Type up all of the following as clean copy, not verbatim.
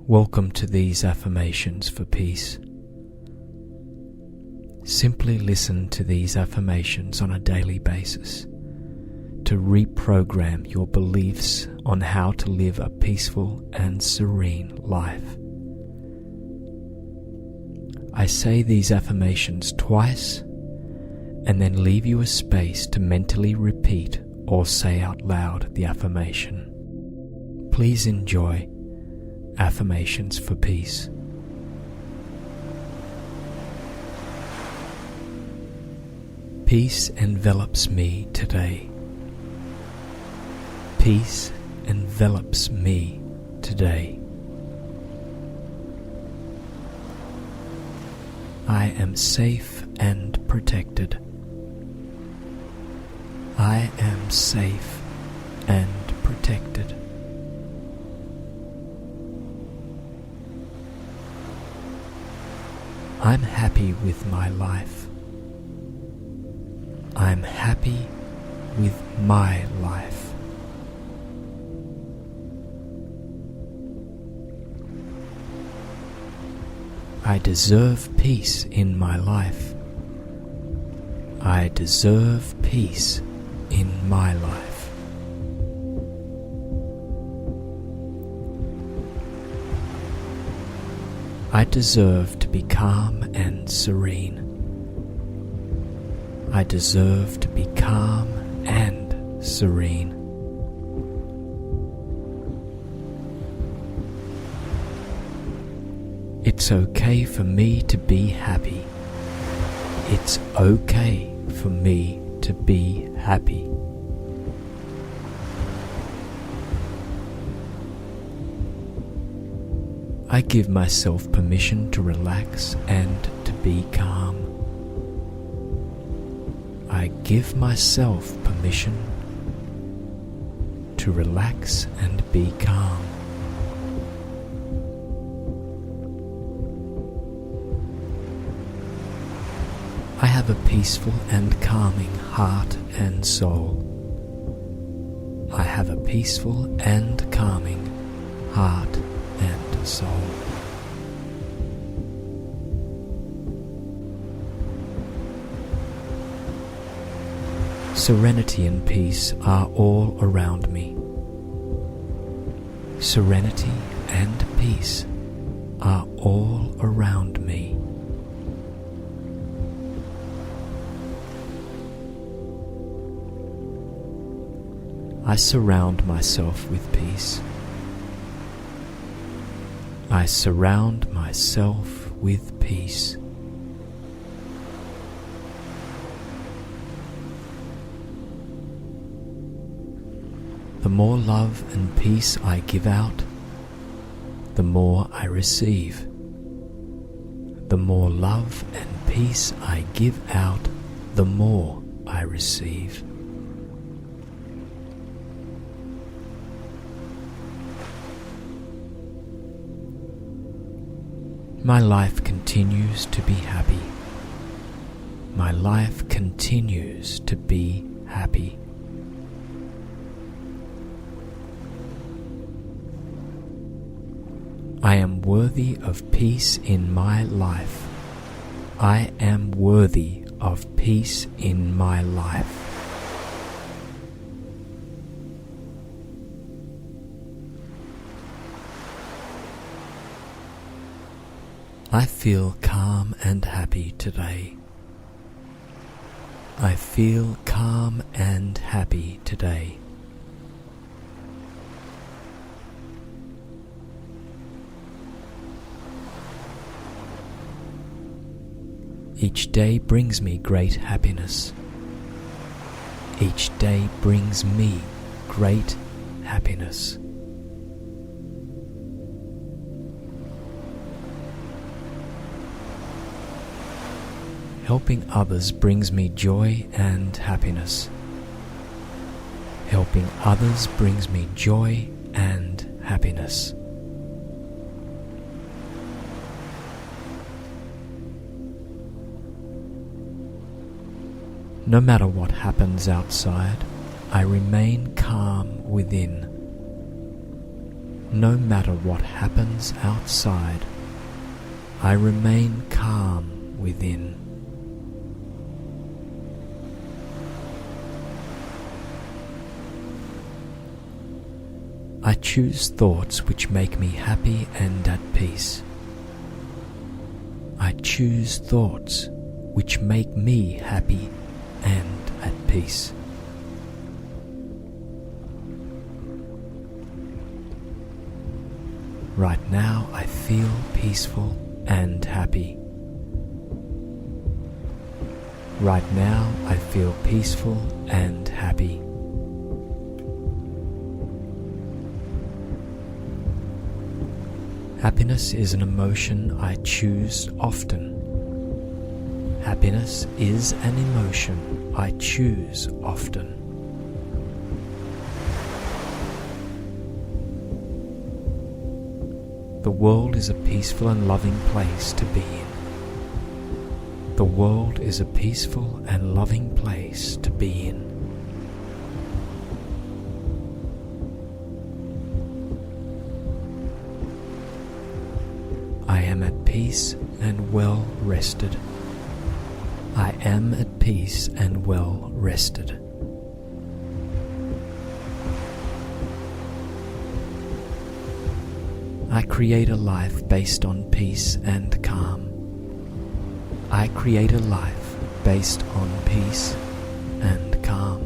Welcome to these affirmations for peace. Simply listen to these affirmations on a daily basis to reprogram your beliefs on how to live a peaceful and serene life. I say these affirmations twice and then leave you a space to mentally repeat or say out loud the affirmation. Please enjoy Affirmations for Peace. Peace envelops me today. Peace envelops me today. I am safe and protected. I am safe and protected. I'm happy with my life. I'm happy with my life. I deserve peace in my life. I deserve peace in my life. I deserve to be calm and serene. I deserve to be calm and serene. It's okay for me to be happy. It's okay for me to be happy. I give myself permission to relax and to be calm. I give myself permission to relax and be calm. I have a peaceful and calming heart and soul. I have a peaceful and calming heart and soul. Serenity and peace are all around me. Serenity and peace are all around me. I surround myself with peace. I surround myself with peace. The more love and peace I give out, the more I receive. The more love and peace I give out, the more I receive. My life continues to be happy. My life continues to be happy. I am worthy of peace in my life. I am worthy of peace in my life. I feel calm and happy today. I feel calm and happy today. Each day brings me great happiness. Each day brings me great happiness. Helping others brings me joy and happiness. Helping others brings me joy and happiness. No matter what happens outside, I remain calm within. no matter what happens outside, I remain calm within. I choose thoughts which make me happy and at peace. I choose thoughts which make me happy and at peace. Right now I feel peaceful and happy. Right now I feel peaceful and happy. Happiness is an emotion I choose often. Happiness is an emotion I choose often. The world is a peaceful and loving place to be in. The world is a peaceful and loving place to be in. I am at peace and well rested. I am at peace and well rested. I create a life based on peace and calm. I create a life based on peace and calm.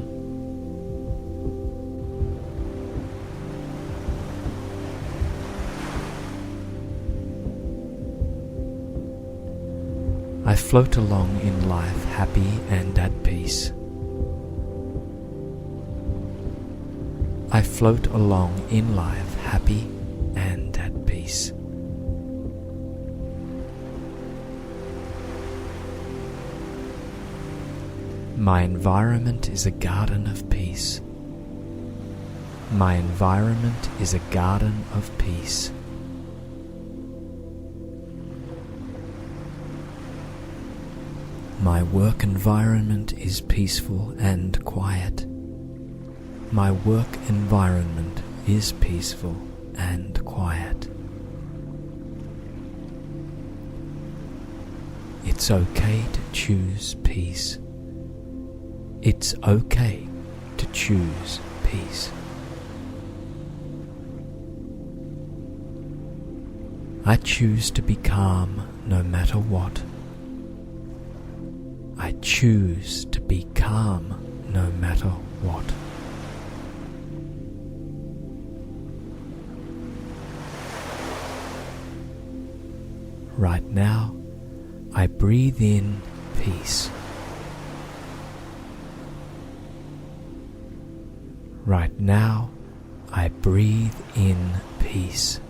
I float along in life happy and at peace. I float along in life happy and at peace. My environment is a garden of peace. My environment is a garden of peace. My work environment is peaceful and quiet. My work environment is peaceful and quiet. It's okay to choose peace. It's okay to choose peace. I choose to be calm no matter what. I choose to be calm no matter what. Right now, I breathe in peace. Right now, I breathe in peace.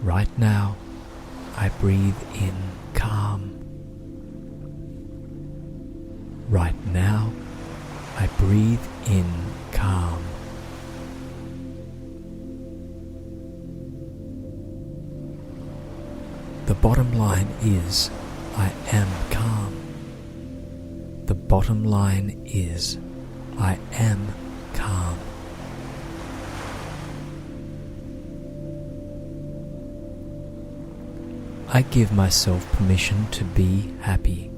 Right now, I breathe in calm. Right now, I breathe in calm. The bottom line is, I am calm. The bottom line is, I am calm. I give myself permission to be happy.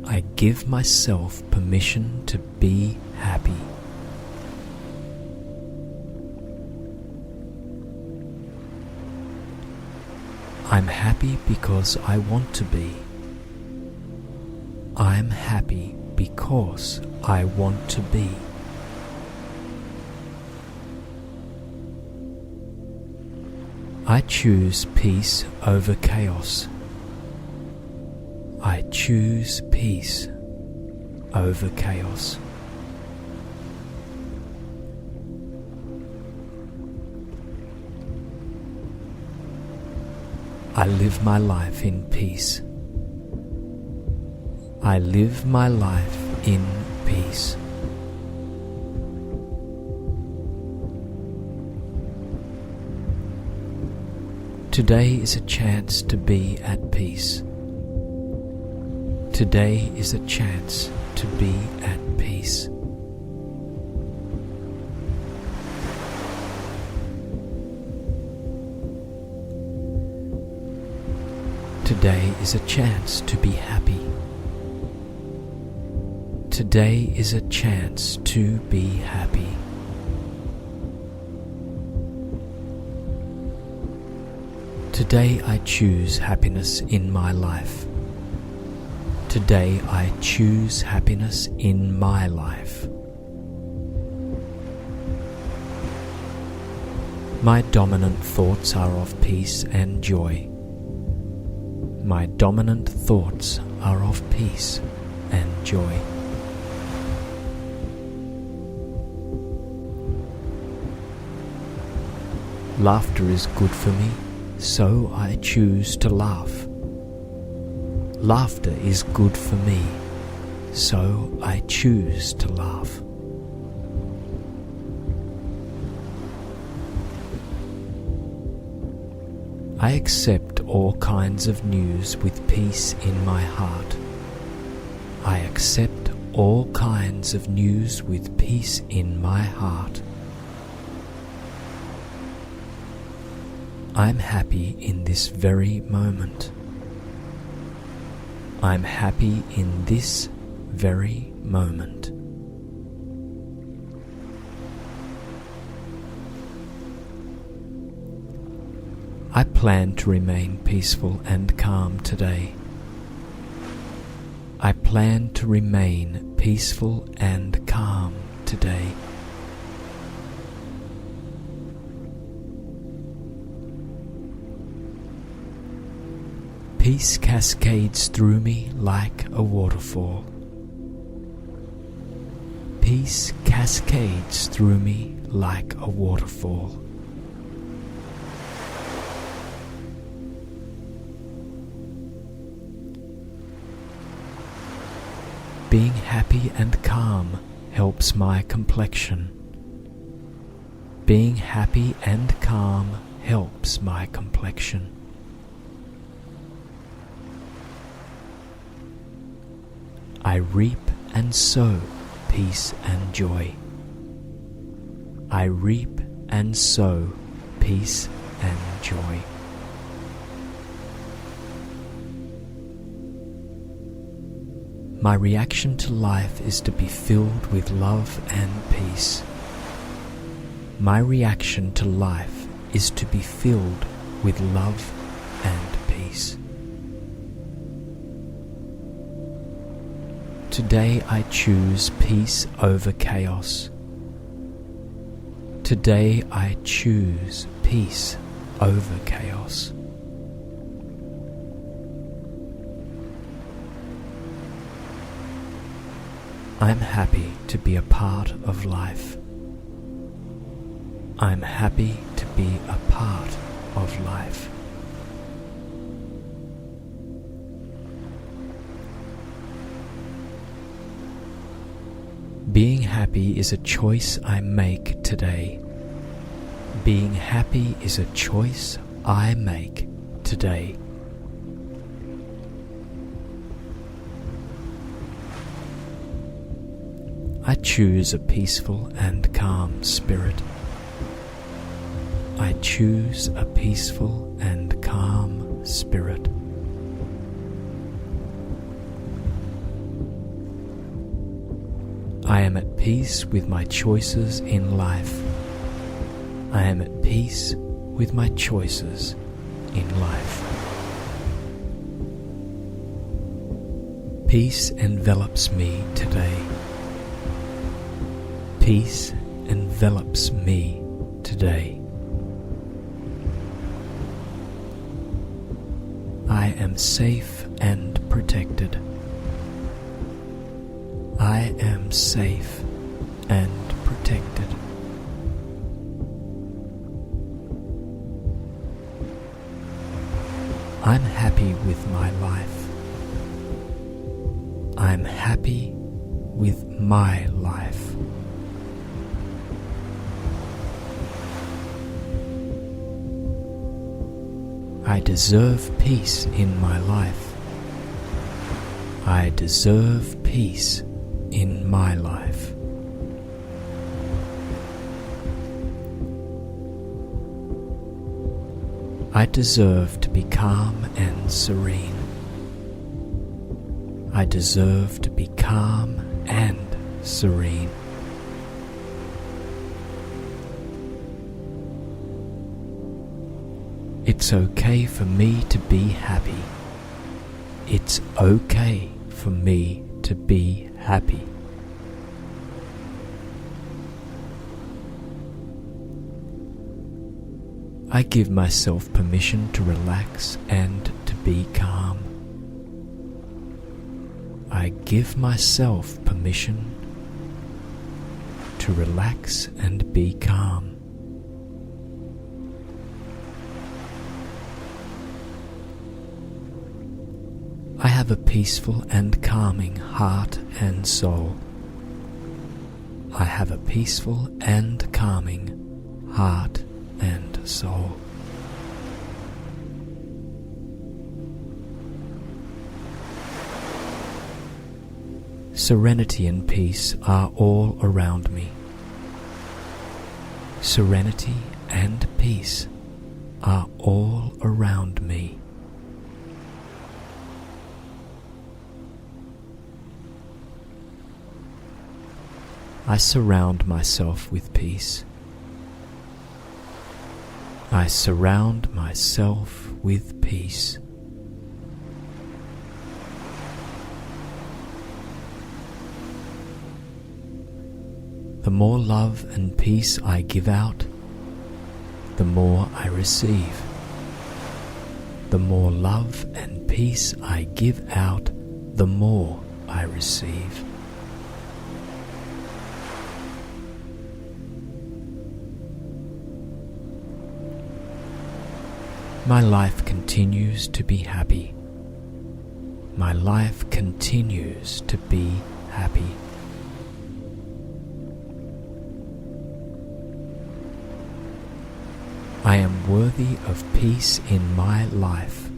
I give myself permission to be happy. I'm happy because I want to be. I'm happy because I want to be. I choose peace over chaos. I choose peace over chaos. I live my life in peace. I live my life in peace. Today is a chance to be at peace. Today is a chance to be at peace. Today is a chance to be happy. Today is a chance to be happy. Today I choose happiness in my life. Today I choose happiness in my life. My dominant thoughts are of peace and joy. My dominant thoughts are of peace and joy. Laughter is good for me, so I choose to laugh. Laughter is good for me, so I choose to laugh. I accept all kinds of news with peace in my heart. I accept all kinds of news with peace in my heart. I'm happy in this very moment. I'm happy in this very moment. I plan to remain peaceful and calm today. I plan to remain peaceful and calm today. Peace cascades through me like a waterfall. Peace cascades through me like a waterfall. Being happy and calm helps my complexion. Being happy and calm helps my complexion. I reap and sow peace and joy. I reap and sow peace and joy. My reaction to life is to be filled with love and peace. My reaction to life is to be filled with love and peace. Today I choose peace over chaos. Today I choose peace over chaos. I'm happy to be a part of life. I'm happy to be a part of life. Being happy is a choice I make today. Being happy is a choice I make today. I choose a peaceful and calm spirit. I choose a peaceful and calm spirit. I am at peace with my choices in life. I am at peace with my choices in life. Peace envelops me today. Peace envelops me today. I am safe and protected. I am safe and protected. I'm happy with my life. I'm happy with my life. I deserve peace in my life. I deserve peace in my life. I deserve to be calm and serene. I deserve to be calm and serene. It's okay for me to be happy. It's okay for me to be happy. I give myself permission to relax and to be calm. I give myself permission to relax and be calm. I have a peaceful and calming heart and soul. I have a peaceful and calming heart and soul. Serenity and peace are all around me. Serenity and peace are all around me. I surround myself with peace. I surround myself with peace. The more love and peace I give out, the more I receive. The more love and peace I give out, the more I receive. My life continues to be happy. My life continues to be happy. I am worthy of peace in my life.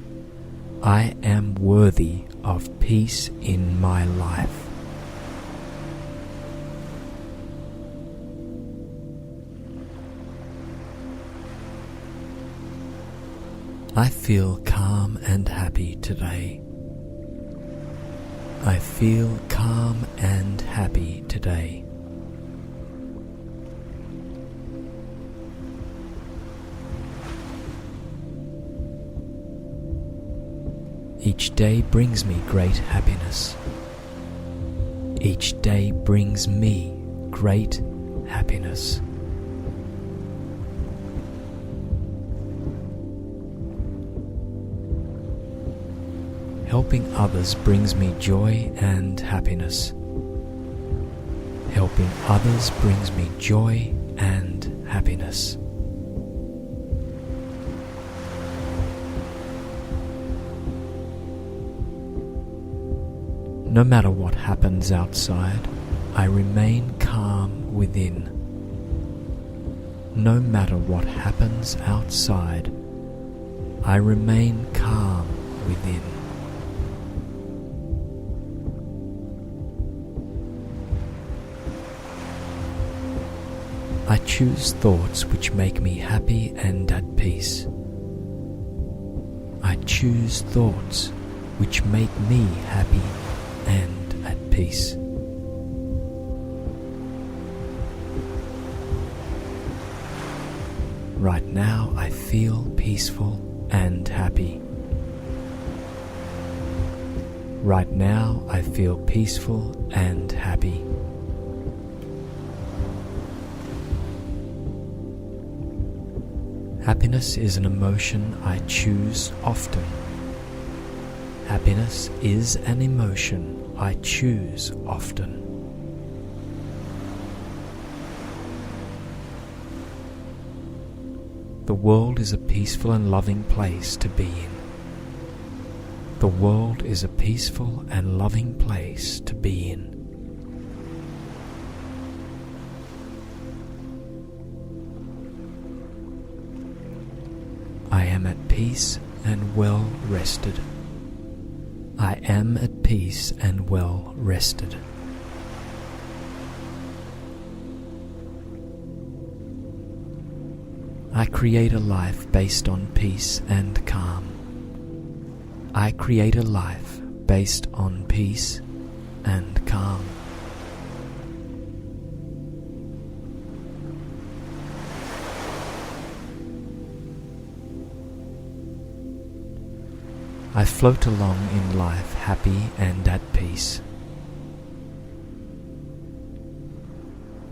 I am worthy of peace in my life. I feel calm and happy today. I feel calm and happy today. Each day brings me great happiness. Each day brings me great happiness. Helping others brings me joy and happiness. Helping others brings me joy and happiness. No matter what happens outside, I remain calm within. No matter what happens outside, I remain calm within. I choose thoughts which make me happy and at peace. I choose thoughts which make me happy and at peace. Right now I feel peaceful and happy. Right now I feel peaceful and happy. Happiness is an emotion I choose often. Happiness is an emotion I choose often. The world is a peaceful and loving place to be in. The world is a peaceful and loving place to be in. I am at peace and well rested. I am at peace and well rested. I create a life based on peace and calm. I create a life based on peace and calm. I float along in life happy and at peace.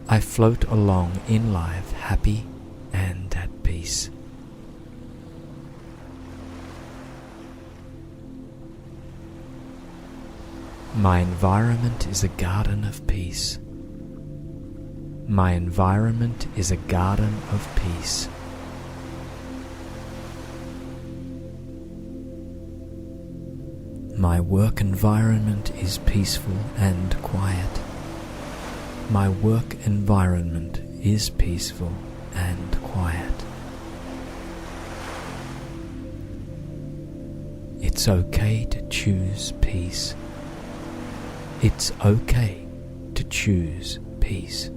I float along in life happy and at peace. My environment is a garden of peace. My environment is a garden of peace. My work environment is peaceful and quiet. My work environment is peaceful and quiet. It's okay to choose peace. It's okay to choose peace.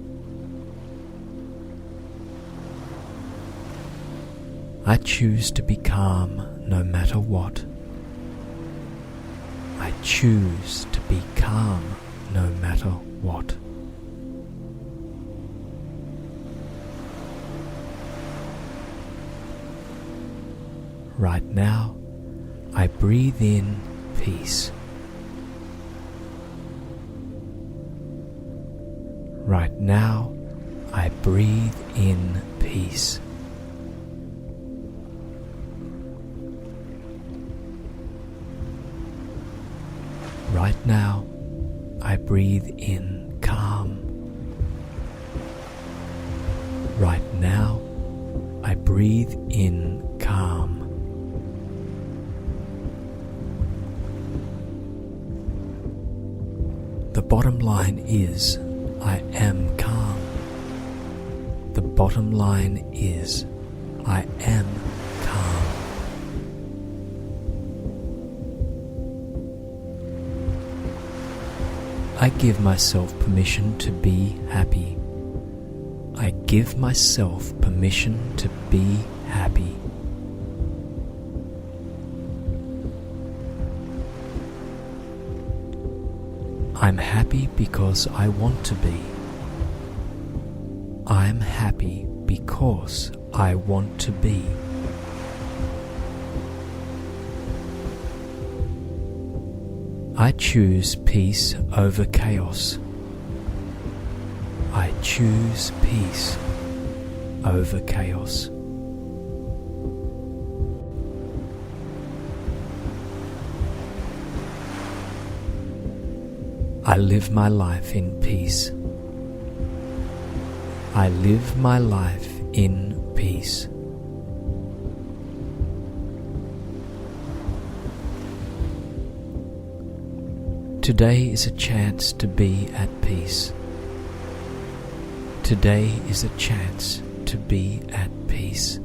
I choose to be calm no matter what. I choose to be calm no matter what. Right now, I breathe in peace. Right now, I breathe in peace. Right now, I breathe in calm. Right now, I breathe in calm. The bottom line is, I am calm. The bottom line is, I am calm. I give myself permission to be happy. I give myself permission to be happy. I'm happy because I want to be. I'm happy because I want to be. I choose peace over chaos. I choose peace over chaos. I live my life in peace. I live my life in peace. Today is a chance to be at peace. Today is a chance to be at peace.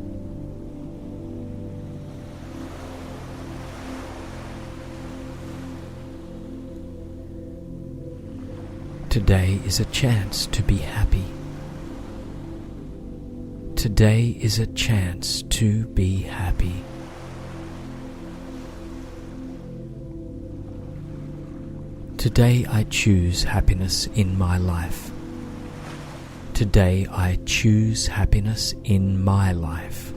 Today is a chance to be happy. Today is a chance to be happy. Today I choose happiness in my life. Today I choose happiness in my life.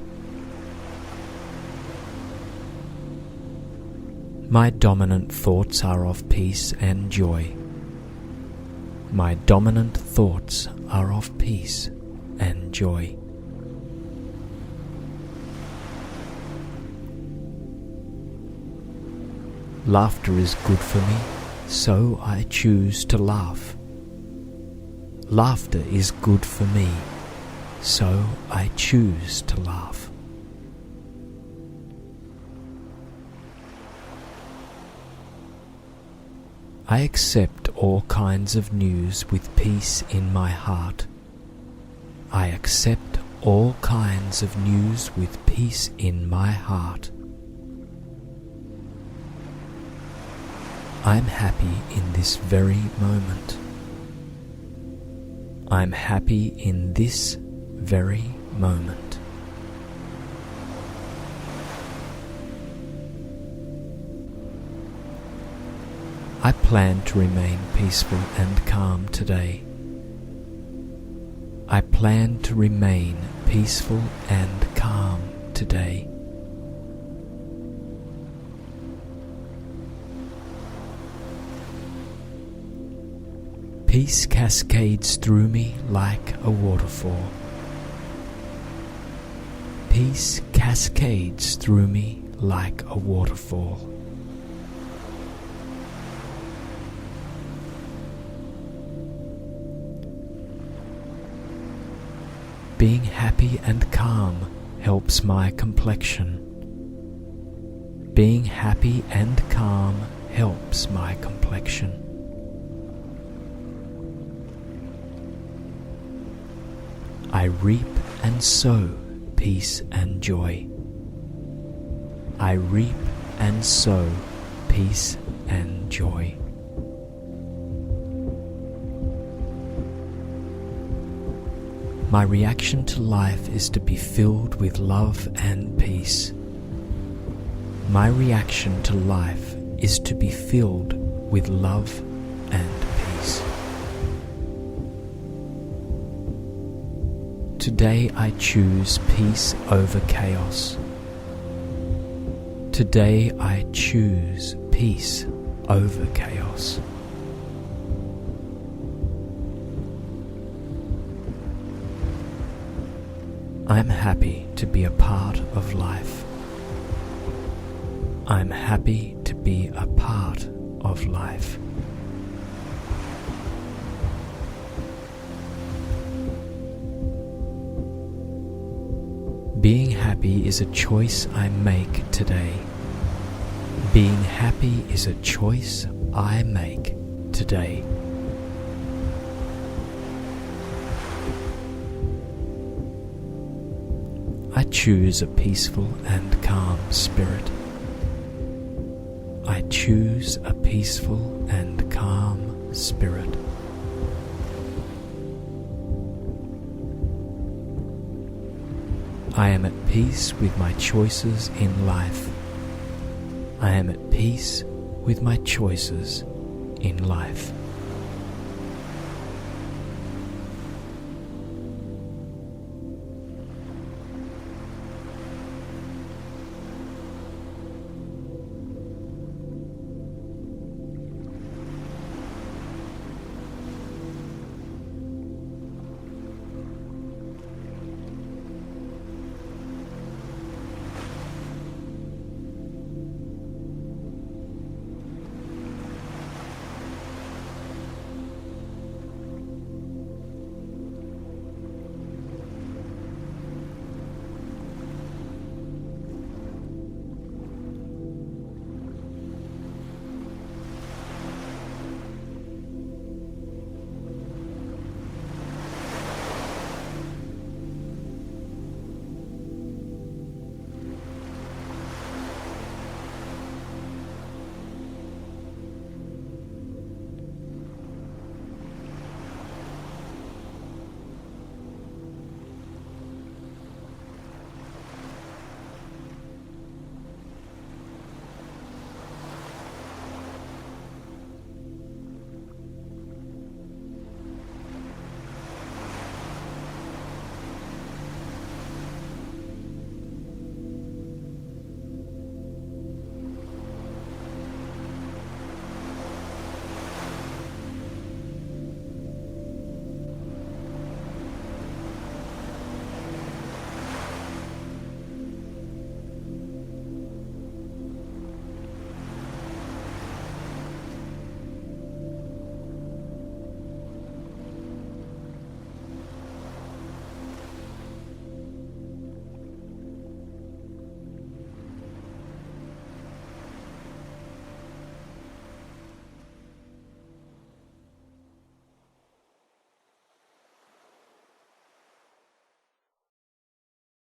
My dominant thoughts are of peace and joy. My dominant thoughts are of peace and joy. Laughter is good for me, so I choose to laugh. Laughter is good for me, so I choose to laugh. I accept all kinds of news with peace in my heart. I accept all kinds of news with peace in my heart. I'm happy in this very moment. I'm happy in this very moment. I plan to remain peaceful and calm today. I plan to remain peaceful and calm today. Peace cascades through me like a waterfall. Peace cascades through me like a waterfall. Being happy and calm helps my complexion. Being happy and calm helps my complexion. I reap and sow peace and joy. I reap and sow peace and joy. My reaction to life is to be filled with love and peace. My reaction to life is to be filled with love and peace. Today I choose peace over chaos. Today I choose peace over chaos. I'm happy to be a part of life. I'm happy to be a part of life. Being happy is a choice I make today. Being happy is a choice I make today. I choose a peaceful and calm spirit. I choose a peaceful and calm spirit. I am at peace with my choices in life. I am at peace with my choices in life.